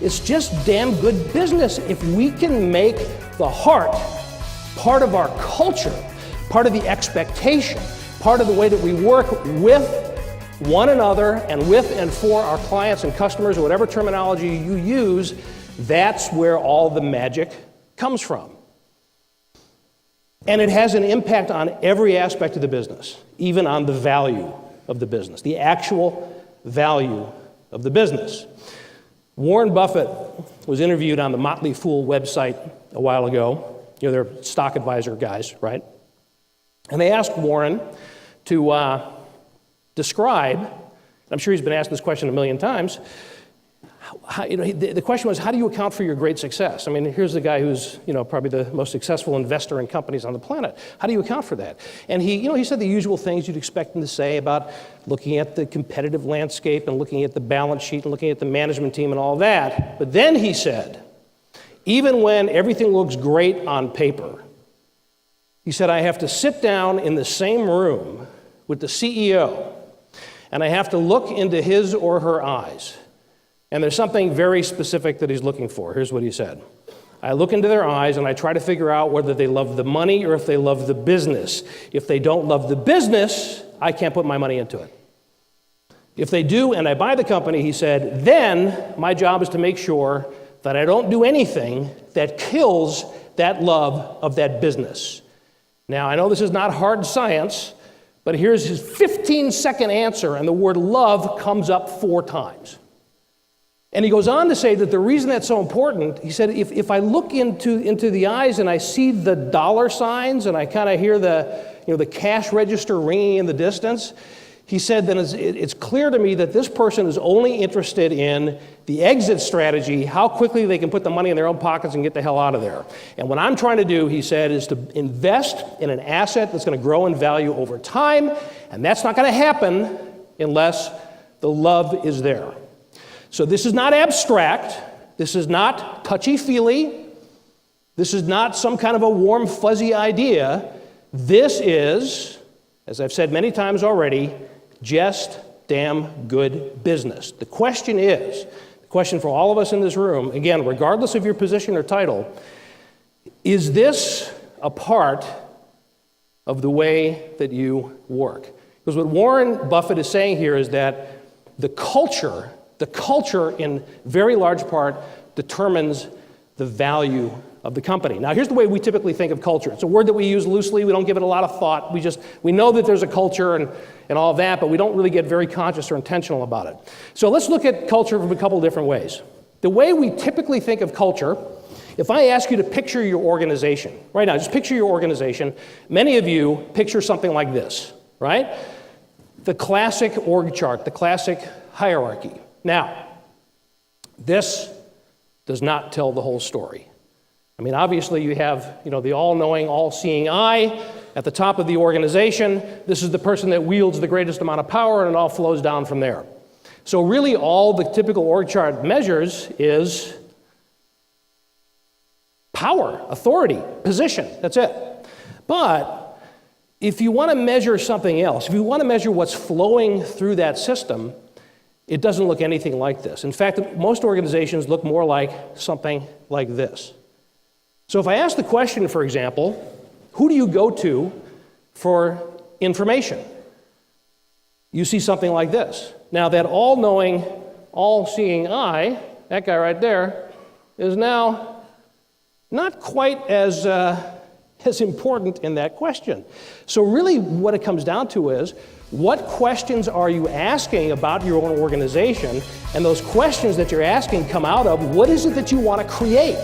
It's just damn good business if we can make the heart part of our culture, part of the expectation, part of the way that we work with one another and with and for our clients and customers, or whatever terminology you use. That's where all the magic comes from. And it has an impact on every aspect of the business, even on the value of the business, the actual value of the business. Warren Buffett was interviewed on the Motley Fool website a while ago. You know, they're stock advisor guys, right? And they asked Warren to describe, I'm sure he's been asked this question a million times, the question was, how do you account for your great success? I mean, here's the guy who's, probably the most successful investor in companies on the planet. How do you account for that? And he said the usual things you'd expect him to say about looking at the competitive landscape and looking at the balance sheet and looking at the management team and all that. But then he said, even when everything looks great on paper, he said, I have to sit down in the same room with the CEO, and I have to look into his or her eyes. And there's something very specific that he's looking for. Here's what he said. I look into their eyes and I try to figure out whether they love the money or if they love the business. If they don't love the business, I can't put my money into it. If they do and I buy the company, he said, then my job is to make sure that I don't do anything that kills that love of that business. Now, I know this is not hard science, but here's his 15-second answer, and the word love comes up 4 times. And he goes on to say that the reason that's so important, he said, if I look into the eyes and I see the dollar signs and I kind of hear the cash register ringing in the distance, he said, then it's clear to me that this person is only interested in the exit strategy, how quickly they can put the money in their own pockets and get the hell out of there. And what I'm trying to do, he said, is to invest in an asset that's going to grow in value over time, and that's not going to happen unless the love is there. So this is not abstract, this is not touchy-feely, this is not some kind of a warm, fuzzy idea. This is, as I've said many times already, just damn good business. The question for all of us in this room, again, regardless of your position or title, is this a part of the way that you work? Because what Warren Buffett is saying here is that the culture in very large part determines the value of the company. Now, here's the way we typically think of culture. It's a word that we use loosely. We don't give it a lot of thought. We know that there's a culture and all of that, but we don't really get very conscious or intentional about it. So let's look at culture from a couple different ways. The way we typically think of culture, if I ask you to picture your organization, right now, just picture your organization, many of you picture something like this, right? The classic org chart, the classic hierarchy. Now, this does not tell the whole story. I mean, obviously you have, the all-knowing, all-seeing eye at the top of the organization. This is the person that wields the greatest amount of power, and it all flows down from there. So really all the typical org chart measures is power, authority, position. That's it. But if you want to measure something else, if you want to measure what's flowing through that system, it doesn't look anything like this. In fact, most organizations look more like something like this. So if I ask the question, for example, who do you go to for information? You see something like this. Now that all-knowing, all-seeing eye, that guy right there, is now not quite as important in that question. So really what it comes down to is, what questions are you asking about your own organization? And those questions that you're asking come out of, what is it that you want to create?